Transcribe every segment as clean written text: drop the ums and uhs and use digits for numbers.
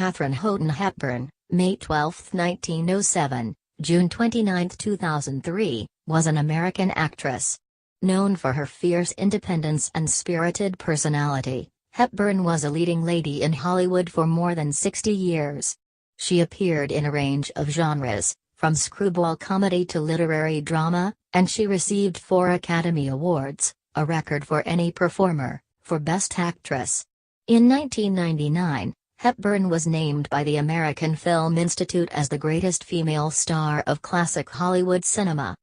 Katharine Hepburn, May 12, 1907, June 29, 2003, was an American actress. Known for her fierce independence and spirited personality, Hepburn was a leading lady in Hollywood for more than 60 years. She appeared in a range of genres, from screwball comedy to literary drama, and she received 4 Academy Awards, a record for any performer, for Best Actress. In 1999, Hepburn was named by the American Film Institute as the greatest female star of classic Hollywood cinema.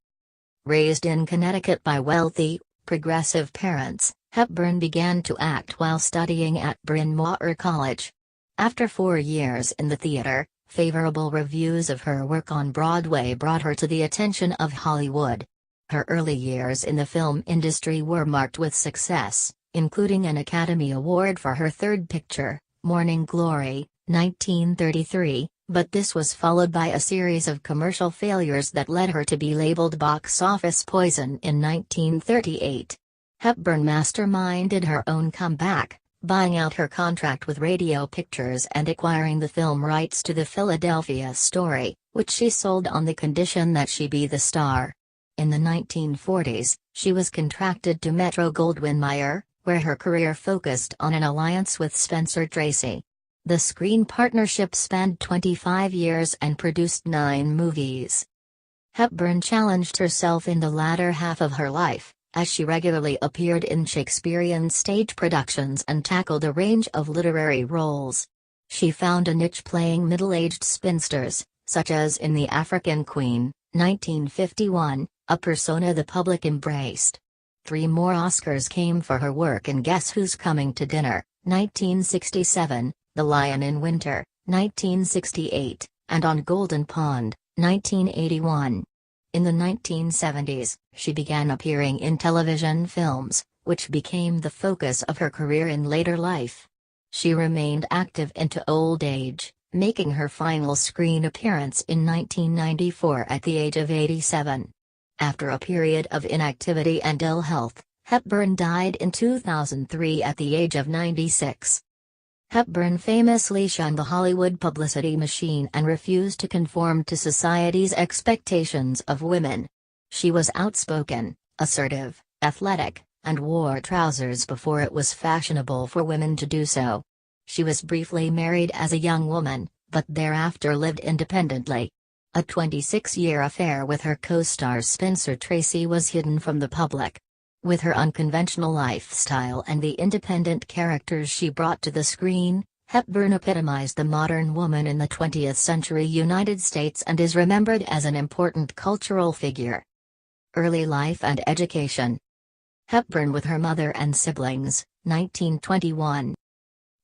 Raised in Connecticut by wealthy, progressive parents, Hepburn began to act while studying at Bryn Mawr College. After 4 years in the theater, favorable reviews of her work on Broadway brought her to the attention of Hollywood. Her early years in the film industry were marked with success, including an Academy Award for her third picture, Morning Glory, 1933, but this was followed by a series of commercial failures that led her to be labeled box office poison in 1938. Hepburn masterminded her own comeback, buying out her contract with Radio Pictures and acquiring the film rights to the Philadelphia story, which she sold on the condition that she be the star. In the 1940s, she was contracted to Metro-Goldwyn-Mayer, where her career focused on an alliance with Spencer Tracy. The screen partnership spanned 25 years and produced 9 movies. Hepburn challenged herself in the latter half of her life, as she regularly appeared in Shakespearean stage productions and tackled a range of literary roles. She found a niche playing middle-aged spinsters, such as in The African Queen, 1951, a persona the public embraced. 3 more Oscars came for her work in Guess Who's Coming to Dinner, 1967, The Lion in Winter, 1968, and On Golden Pond, 1981. In the 1970s, she began appearing in television films, which became the focus of her career in later life. She remained active into old age, making her final screen appearance in 1994 at the age of 87. After a period of inactivity and ill health, Hepburn died in 2003 at the age of 96. Hepburn famously shunned the Hollywood publicity machine and refused to conform to society's expectations of women. She was outspoken, assertive, athletic, and wore trousers before it was fashionable for women to do so. She was briefly married as a young woman, but thereafter lived independently. A 26-year affair with her co-star Spencer Tracy was hidden from the public. With her unconventional lifestyle and the independent characters she brought to the screen, Hepburn epitomized the modern woman in the 20th century United States and is remembered as an important cultural figure. Early life and education. Hepburn with her mother and siblings, 1921.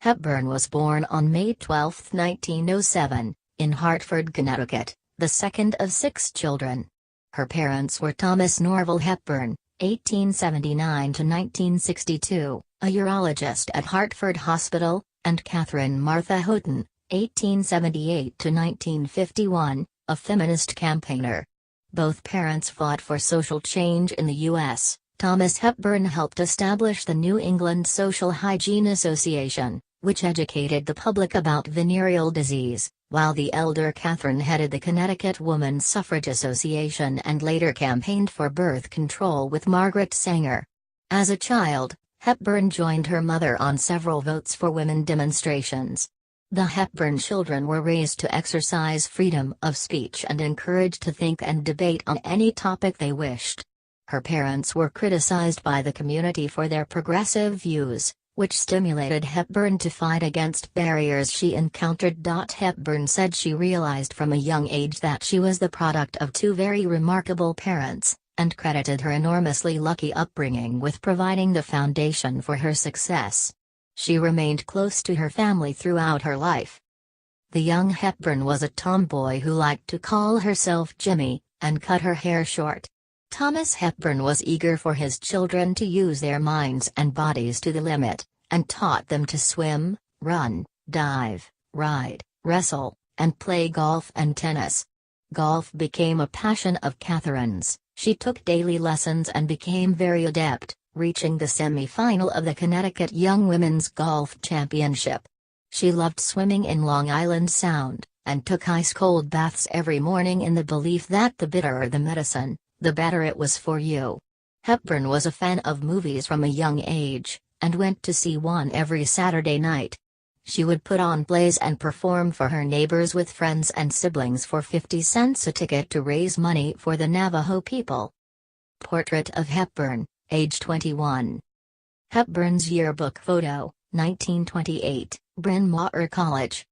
Hepburn was born on May 12, 1907, in Hartford, Connecticut, the second of 6 children. Her parents were Thomas Norval Hepburn, 1879 to 1962, a urologist at Hartford Hospital, and Katharine Martha Houghton, 1878 to 1951, a feminist campaigner. Both parents fought for social change in the U.S. Thomas Hepburn helped establish the New England Social Hygiene Association, which educated the public about venereal disease, while the elder Katharine headed the Connecticut Woman's Suffrage Association and later campaigned for birth control with Margaret Sanger. As a child, Hepburn joined her mother on several Votes for Women demonstrations. The Hepburn children were raised to exercise freedom of speech and encouraged to think and debate on any topic they wished. Her parents were criticized by the community for their progressive views, which stimulated Hepburn to fight against barriers she encountered. Hepburn said she realized from a young age that she was the product of 2 very remarkable parents, and credited her enormously lucky upbringing with providing the foundation for her success. She remained close to her family throughout her life. The young Hepburn was a tomboy who liked to call herself Jimmy, and cut her hair short. Thomas Hepburn was eager for his children to use their minds and bodies to the limit, and taught them to swim, run, dive, ride, wrestle, and play golf and tennis. Golf became a passion of Katharine's. She took daily lessons and became very adept, reaching the semi-final of the Connecticut Young Women's Golf Championship. She loved swimming in Long Island Sound, and took ice-cold baths every morning in the belief that the bitterer the medicine, the better it was for you. Hepburn was a fan of movies from a young age, and went to see one every Saturday night. She would put on plays and perform for her neighbors with friends and siblings for 50 cents a ticket to raise money for the Navajo people. Portrait of Hepburn, age 21. Hepburn's yearbook photo, 1928, Bryn Mawr College.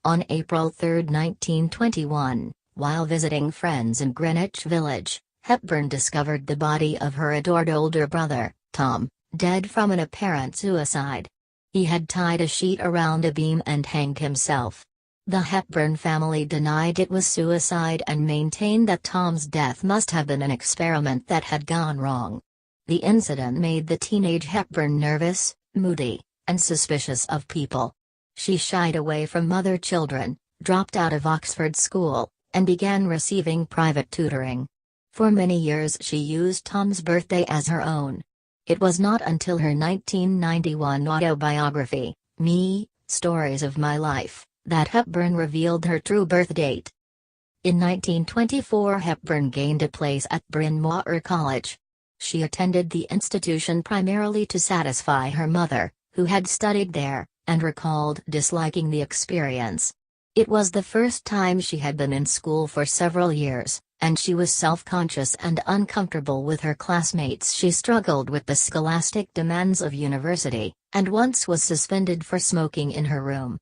On April 3, 1921, while visiting friends in Greenwich Village, Hepburn discovered the body of her adored older brother, Tom, dead from an apparent suicide. He had tied a sheet around a beam and hanged himself. The Hepburn family denied it was suicide and maintained that Tom's death must have been an experiment that had gone wrong. The incident made the teenage Hepburn nervous, moody, and suspicious of people. She shied away from other children, dropped out of Oxford school, and began receiving private tutoring. For many years she used Tom's birthday as her own. It was not until her 1991 autobiography, Me, Stories of My Life, that Hepburn revealed her true birth date. In 1924 Hepburn gained a place at Bryn Mawr College. She attended the institution primarily to satisfy her mother, who had studied there, and recalled disliking the experience. It was the first time she had been in school for several years, and she was self-conscious and uncomfortable with her classmates. She struggled with the scholastic demands of university, and once was suspended for smoking in her room.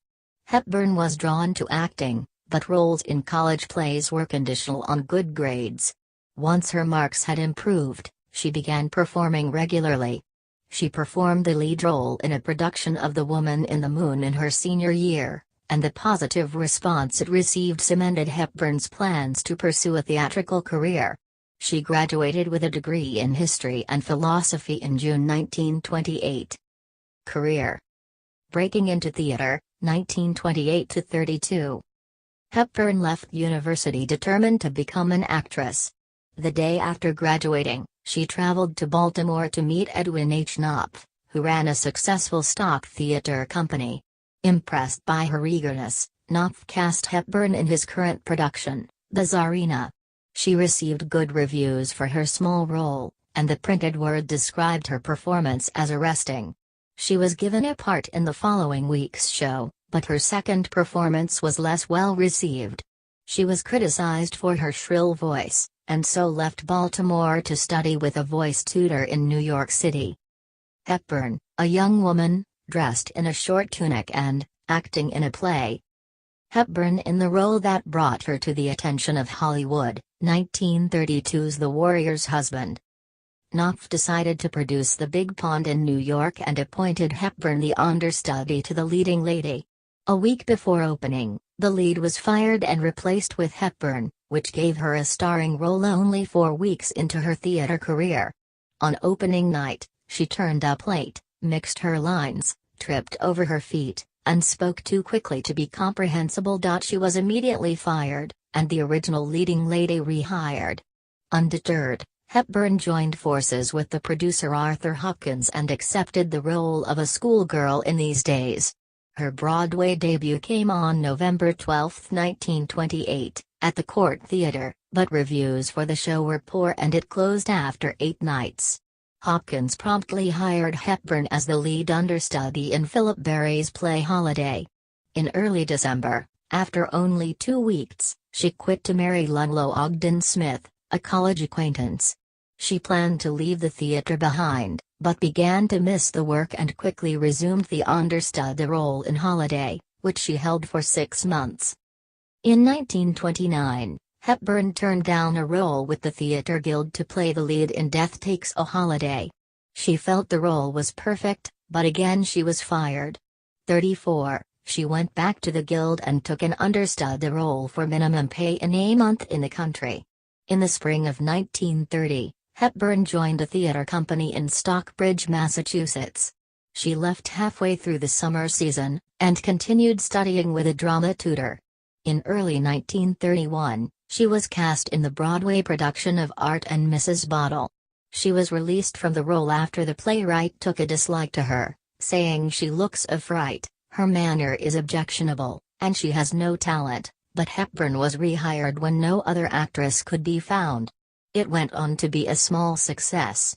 Hepburn was drawn to acting, but roles in college plays were conditional on good grades. Once her marks had improved, she began performing regularly. She performed the lead role in a production of The Woman in the Moon in her senior year, and the positive response it received cemented Hepburn's plans to pursue a theatrical career. She graduated with a degree in history and philosophy in June 1928. Career. Breaking into theater, 1928-32. Hepburn left university determined to become an actress. The day after graduating, she traveled to Baltimore to meet Edwin H. Knopf, who ran a successful stock theater company. Impressed by her eagerness, Knopf cast Hepburn in his current production, The Tsarina. She received good reviews for her small role, and the printed word described her performance as arresting. She was given a part in the following week's show, but her second performance was less well received. She was criticized for her shrill voice, and so left Baltimore to study with a voice tutor in New York City. Hepburn, a young woman, dressed in a short tunic and acting in a play. Hepburn in the role that brought her to the attention of Hollywood, 1932's The Warrior's Husband. Knopf decided to produce The Big Pond in New York and appointed Hepburn the understudy to the leading lady. A week before opening, the lead was fired and replaced with Hepburn, which gave her a starring role only 4 weeks into her theater career. On opening night, she turned up late, mixed her lines, tripped over her feet, and spoke too quickly to be comprehensible. She was immediately fired, and the original leading lady rehired. Undeterred, Hepburn joined forces with the producer Arthur Hopkins and accepted the role of a schoolgirl in These Days. Her Broadway debut came on November 12, 1928, at the Court Theatre, but reviews for the show were poor and it closed after 8 nights. Hopkins promptly hired Hepburn as the lead understudy in Philip Barry's play Holiday. In early December, after only 2 weeks, she quit to marry Ludlow Ogden Smith, a college acquaintance. She planned to leave the theater behind, but began to miss the work and quickly resumed the understudy role in Holiday, which she held for 6 months. In 1929, Hepburn turned down a role with the Theatre Guild to play the lead in Death Takes a Holiday. She felt the role was perfect, but again she was fired. 34, she went back to the Guild and took an understudy role for minimum pay in a month in the country. In the spring of 1930, Hepburn joined a theater company in Stockbridge, Massachusetts. She left halfway through the summer season, and continued studying with a drama tutor. In early 1931, she was cast in the Broadway production of Art and Mrs. Bottle. She was released from the role after the playwright took a dislike to her, saying she looks a fright, Her manner is objectionable, and she has no talent, but Hepburn was rehired when no other actress could be found. It went on to be a small success.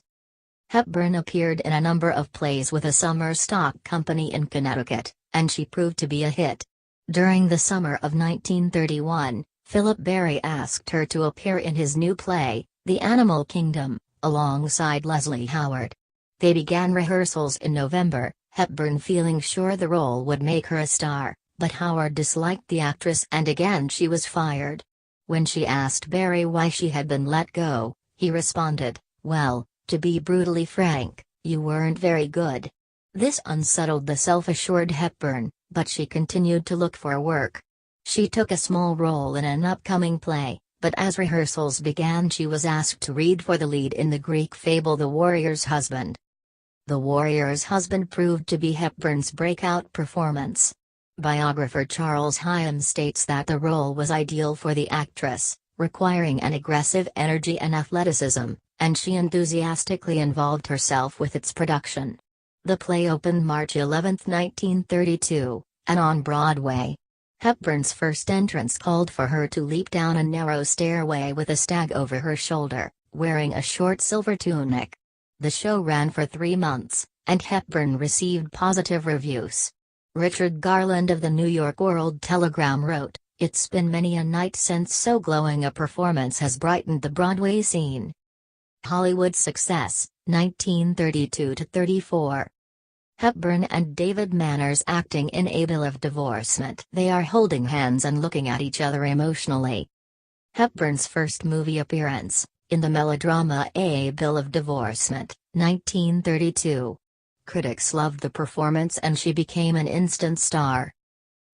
Hepburn appeared in a number of plays with a summer stock company in Connecticut, and she proved to be a hit. During the summer of 1931, Philip Barry asked her to appear in his new play, The Animal Kingdom, alongside Leslie Howard. They began rehearsals in November, Hepburn feeling sure the role would make her a star, but Howard disliked the actress and again she was fired. When she asked Barry why she had been let go, he responded, "Well, to be brutally frank, you weren't very good." This unsettled the self-assured Hepburn, but she continued to look for work. She took a small role in an upcoming play, but as rehearsals began she was asked to read for the lead in the Greek fable The Warrior's Husband. The Warrior's Husband proved to be Hepburn's breakout performance. Biographer Charles Hyam states that the role was ideal for the actress, requiring an aggressive energy and athleticism, and she enthusiastically involved herself with its production. The play opened March 11, 1932, and on Broadway. Hepburn's first entrance called for her to leap down a narrow stairway with a stag over her shoulder, wearing a short silver tunic. The show ran for 3 months, and Hepburn received positive reviews. Richard Garland of the New York World Telegram wrote, "It's been many a night since so glowing a performance has brightened the Broadway scene." Hollywood success, 1932-34. Hepburn and David Manners acting in A Bill of Divorcement. They are holding hands and looking at each other emotionally. Hepburn's first movie appearance, in the melodrama A Bill of Divorcement, 1932. Critics loved the performance and she became an instant star.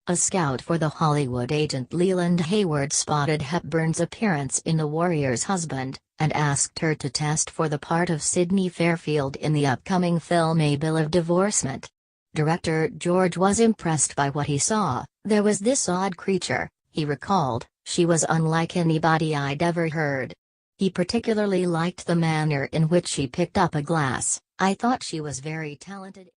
A scout for the Hollywood agent Leland Hayward spotted Hepburn's appearance in The Warrior's Husband, and asked her to test for the part of Sidney Fairfield in the upcoming film A Bill of Divorcement. Director George was impressed by what he saw. "There was this odd creature," he recalled, "she was unlike anybody I'd ever heard." He particularly liked the manner in which she picked up a glass. "I thought she was very talented."